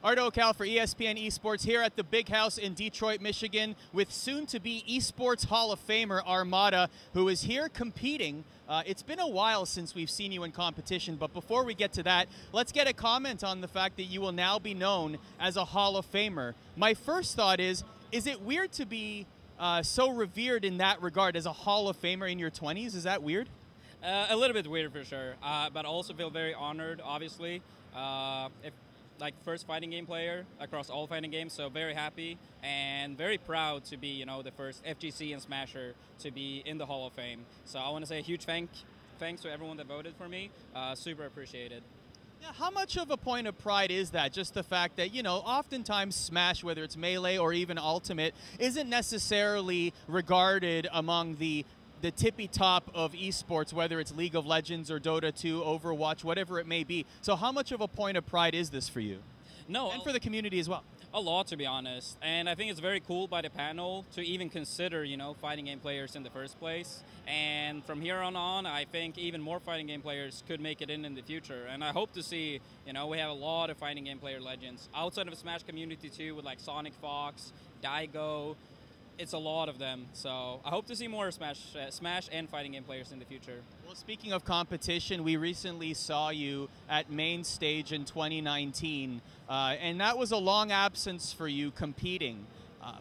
Arda Ocal for ESPN Esports here at the Big House in Detroit, Michigan, with soon-to-be Esports Hall of Famer Armada, who is here competing. It's been a while since we've seen you in competition, but before we get to that, let's get a comment on the fact that you will now be known as a Hall of Famer. My first thought is it weird to be so revered in that regard as a Hall of Famer in your 20s? Is that weird? A little bit weird for sure, but I also feel very honored, obviously. Like first fighting game player across all fighting games, so very happy and very proud to be, you know, the first FGC and Smasher to be in the Hall of Fame. So I want to say a huge thanks to everyone that voted for me. Super appreciated. Yeah, how much of a point of pride is that? Just the fact that, you know, oftentimes Smash, whether it's Melee or even Ultimate, isn't necessarily regarded among the tippy top of esports, whether it's League of Legends or Dota 2, Overwatch, whatever it may be. So how much of a point of pride is this for you? No, and for the community as well. A lot, to be honest. And I think it's very cool by the panel to even consider, you know, fighting game players in the first place. And from here on, I think even more fighting game players could make it in the future. And I hope to see, you know, we have a lot of fighting game player legends outside of the Smash community too, with like Sonic Fox, Daigo. It's a lot of them, so I hope to see more Smash and fighting game players in the future. Well, speaking of competition, we recently saw you at mainstage in 2019, and that was a long absence for you competing.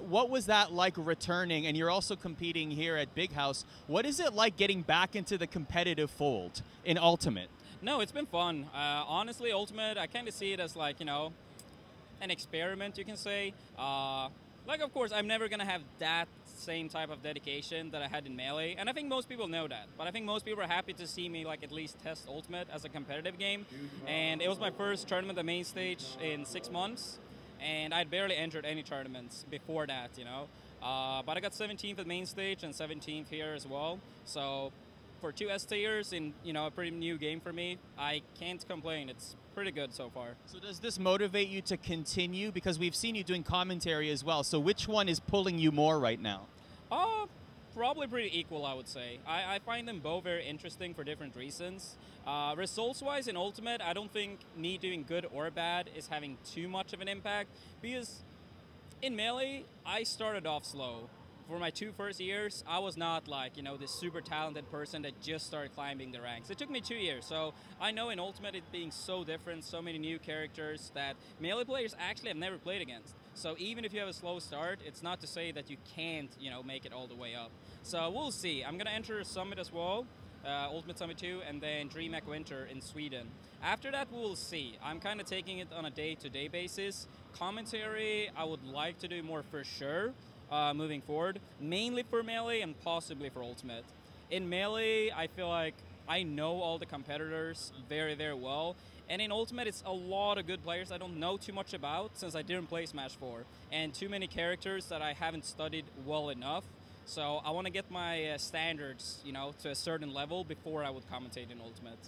What was that like returning? And you're also competing here at Big House. What is it like getting back into the competitive fold in Ultimate? No, it's been fun. Honestly, Ultimate, I kind of see it as like, you know, an experiment, you can say. Like, of course, I'm never going to have that same type of dedication that I had in Melee, and I think most people know that. But I think most people are happy to see me, like, at least test Ultimate as a competitive game. And it was my first tournament at main stage in 6 months, and I'd barely entered any tournaments before that, you know. But I got 17th at main stage and 17th here as well. So for 2 S-tiers in, you know, a pretty new game for me, I can't complain. It's pretty good so far. So does this motivate you to continue? Because we've seen you doing commentary as well. So which one is pulling you more right now? Probably pretty equal, I would say. I find them both very interesting for different reasons. Results-wise in Ultimate, I don't think me doing good or bad is having too much of an impact, because in Melee, I started off slow. For my 2 first years, I was not like, you know, this super talented person that just started climbing the ranks. It took me 2 years, so I know in Ultimate it being so different, so many new characters that Melee players actually have never played against. So even if you have a slow start, it's not to say that you can't, you know, make it all the way up. So we'll see. I'm gonna enter Summit as well, Ultimate Summit 2, and then DreamHack Winter in Sweden. After that, we'll see. I'm kind of taking it on a day-to-day basis. Commentary, I would like to do more for sure. Moving forward, mainly for Melee and possibly for Ultimate. In Melee, I feel like I know all the competitors very, very well. And in Ultimate, it's a lot of good players I don't know too much about since I didn't play Smash 4. And too many characters that I haven't studied well enough. So I want to get my standards, you know, to a certain level before I would commentate in Ultimate.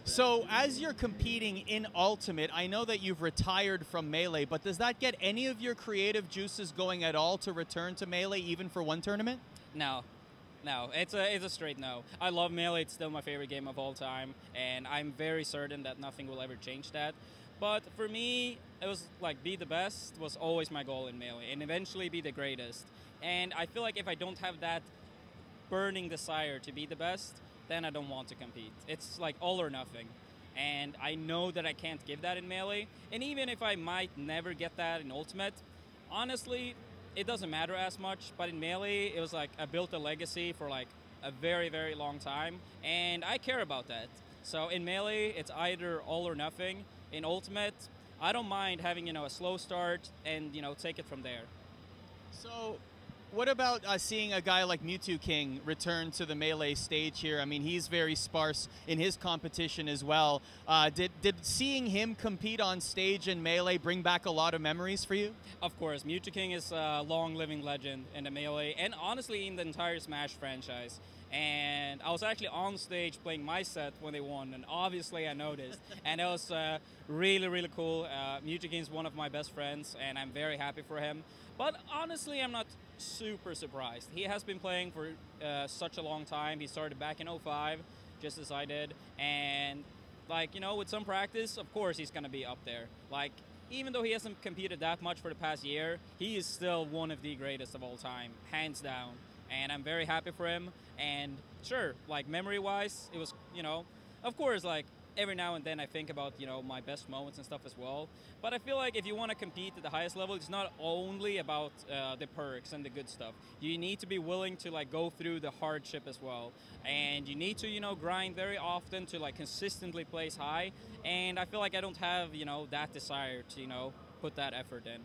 So as you're competing in Ultimate, I know that you've retired from Melee, but does that get any of your creative juices going at all to return to Melee, even for one tournament? No. No, it's a straight no. I love Melee, it's still my favorite game of all time, and I'm very certain that nothing will ever change that. But for me, it was like be the best was always my goal in Melee, and eventually be the greatest. And I feel like if I don't have that burning desire to be the best, then I don't want to compete. It's like all or nothing. And I know that I can't give that in Melee. And even if I might never get that in Ultimate, honestly, it doesn't matter as much. But in Melee, it was like I built a legacy for like a very, very long time. And I care about that. So in Melee, it's either all or nothing. In Ultimate, I don't mind having, you know, a slow start and, you know, take it from there. So what about seeing a guy like Mew2king return to the Melee stage here? I mean, he's very sparse in his competition as well. Did seeing him compete on stage in Melee bring back a lot of memories for you? Of course, Mew2king is a long-living legend in the Melee, and honestly in the entire Smash franchise. And I was actually on stage playing my set when they won, and obviously I noticed. And it was really, really cool. Mew2king is one of my best friends, and I'm very happy for him. But honestly, I'm not super surprised. He has been playing for such a long time. He started back in 05, just as I did. And, like, you know, with some practice, of course he's going to be up there. Like, even though he hasn't competed that much for the past year, he is still one of the greatest of all time, hands down. And I'm very happy for him. And sure, like memory-wise, it was, of course, like every now and then I think about, my best moments and stuff as well. But I feel like if you want to compete at the highest level, it's not only about the perks and the good stuff. You need to be willing to like go through the hardship as well. And you need to, grind very often to like consistently place high. And I feel like I don't have, that desire to, put that effort in.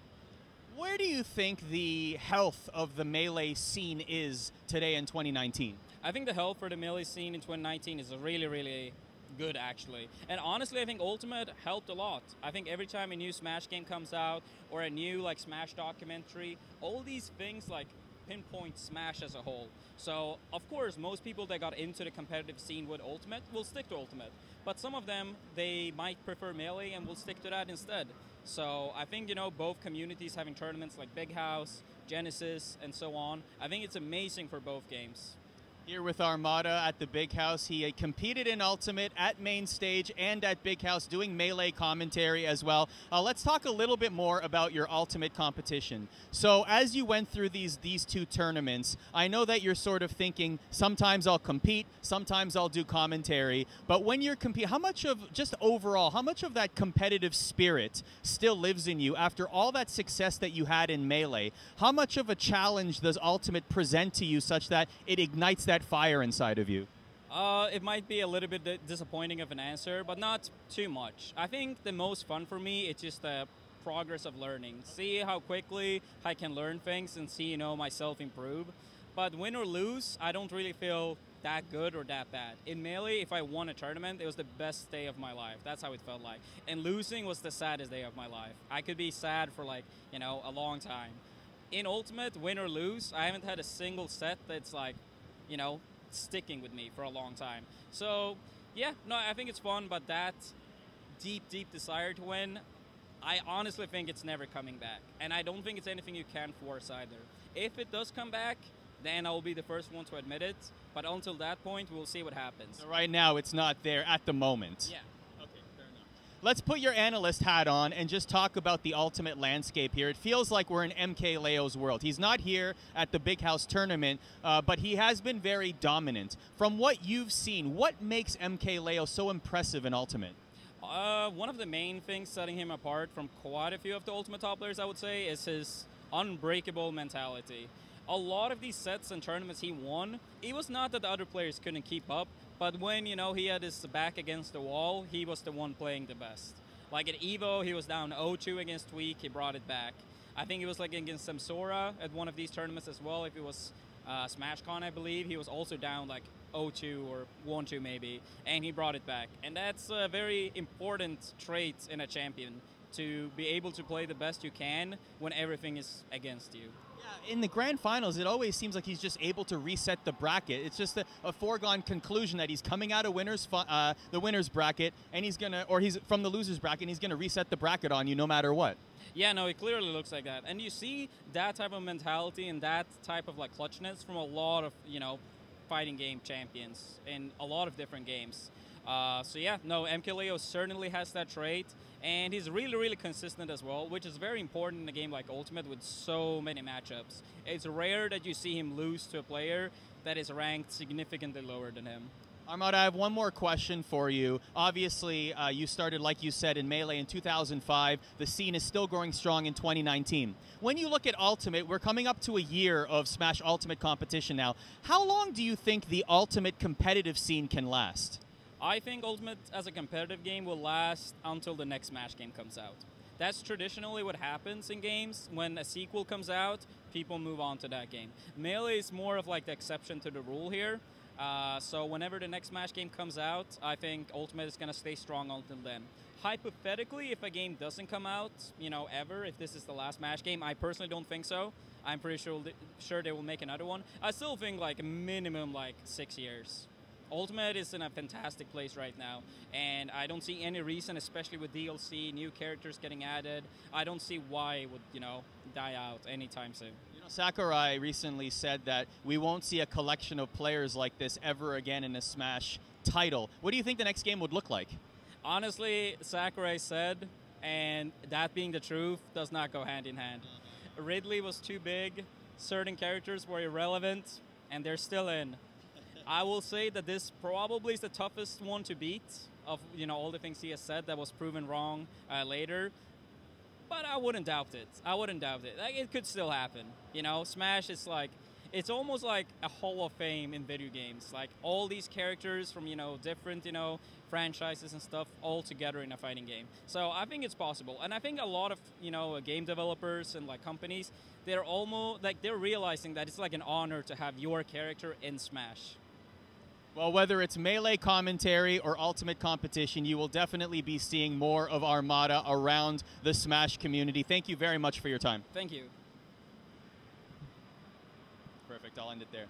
Where do you think the health of the Melee scene is today in 2019? I think the health for the Melee scene in 2019 is really, really good, actually. And honestly, I think Ultimate helped a lot. I think every time a new Smash game comes out or a new like Smash documentary, all these things like pinpoint Smash as a whole. So, of course, most people that got into the competitive scene with Ultimate will stick to Ultimate. But some of them, they might prefer Melee and will stick to that instead. So I think, both communities having tournaments like Big House, Genesis, and so on, I think it's amazing for both games. Here with Armada at the Big House. He competed in Ultimate at Main Stage and at Big House doing Melee commentary as well. Let's talk a little bit more about your Ultimate competition. So as you went through these two tournaments, I know that you're sort of thinking, sometimes I'll compete, sometimes I'll do commentary, but when you're competing, how much of, just overall, how much of that competitive spirit still lives in you after all that success that you had in Melee? How much of a challenge does Ultimate present to you such that it ignites that fire inside of you? It might be a little bit disappointing of an answer, but not too much. I think the most fun for me is just the progress of learning. See how quickly I can learn things and see, myself improve. But win or lose, I don't really feel that good or that bad. In Melee, if I won a tournament, it was the best day of my life. That's how it felt like. And losing was the saddest day of my life. I could be sad for like, a long time. In Ultimate, win or lose, I haven't had a single set that's like, sticking with me for a long time. So, yeah, no, I think it's fun, but that deep, deep desire to win, I honestly think it's never coming back. And I don't think it's anything you can force either. If it does come back, then I will be the first one to admit it. But until that point, we'll see what happens. So right now, it's not there at the moment. Yeah. Let's put your analyst hat on and just talk about the Ultimate landscape here. It feels like we're in MK Leo's world. He's not here at the Big House tournament, but he has been very dominant. From what you've seen, what makes MK Leo so impressive in Ultimate? One of the main things setting him apart from quite a few of the Ultimate top players, I would say, is his unbreakable mentality. A lot of these sets and tournaments he won, it was not that the other players couldn't keep up, but when, he had his back against the wall, he was the one playing the best. Like at EVO, he was down 0-2 against Tweak, he brought it back. I think it was like against Samsora at one of these tournaments as well. If it was SmashCon, I believe, he was also down like 0-2 or 1-2 maybe, and he brought it back. And that's a very important trait in a champion, to be able to play the best you can when everything is against you. In the grand finals, it always seems like he's just able to reset the bracket. It's just a foregone conclusion that he's coming out of the winners bracket, and he's from the losers bracket, and he's gonna reset the bracket on you no matter what. Yeah, no, it clearly looks like that, and you see that type of mentality and that type of like clutchness from a lot of fighting game champions in a lot of different games. So yeah, no, MK Leo certainly has that trait. And he's really, really consistent as well, which is very important in a game like Ultimate with so many matchups. It's rare that you see him lose to a player that is ranked significantly lower than him. Armada, I have one more question for you. Obviously, you started, like you said, in Melee in 2005. The scene is still growing strong in 2019. When you look at Ultimate, we're coming up to a year of Smash Ultimate competition now. How long do you think the Ultimate competitive scene can last? I think Ultimate as a competitive game will last until the next Smash game comes out. That's traditionally what happens in games. When a sequel comes out, people move on to that game. Melee is more of like the exception to the rule here. So whenever the next Smash game comes out, I think Ultimate is going to stay strong until then. Hypothetically, if a game doesn't come out, ever, if this is the last Smash game, I personally don't think so. I'm pretty sure they will make another one. I still think like a minimum like 6 years. Ultimate is in a fantastic place right now, and I don't see any reason, especially with DLC, new characters getting added, I don't see why it would, die out anytime soon. Sakurai recently said that we won't see a collection of players like this ever again in a Smash title. What do you think the next game would look like? Honestly, Sakurai said and that being the truth does not go hand in hand. Ridley was too big, certain characters were irrelevant, and they're still in. I will say that this probably is the toughest one to beat of, you know, all the things he has said that was proven wrong later. But I wouldn't doubt it. I wouldn't doubt it. Like, it could still happen. You know, Smash is like, it's almost like a Hall of Fame in video games. Like all these characters from, you know, different, you know, franchises and stuff all together in a fighting game. So I think it's possible. And I think a lot of, you know, game developers and like companies, they're almost like they're realizing that it's like an honor to have your character in Smash. Well, whether it's Melee commentary or Ultimate competition, you will definitely be seeing more of Armada around the Smash community. Thank you very much for your time. Thank you. Perfect. I'll end it there.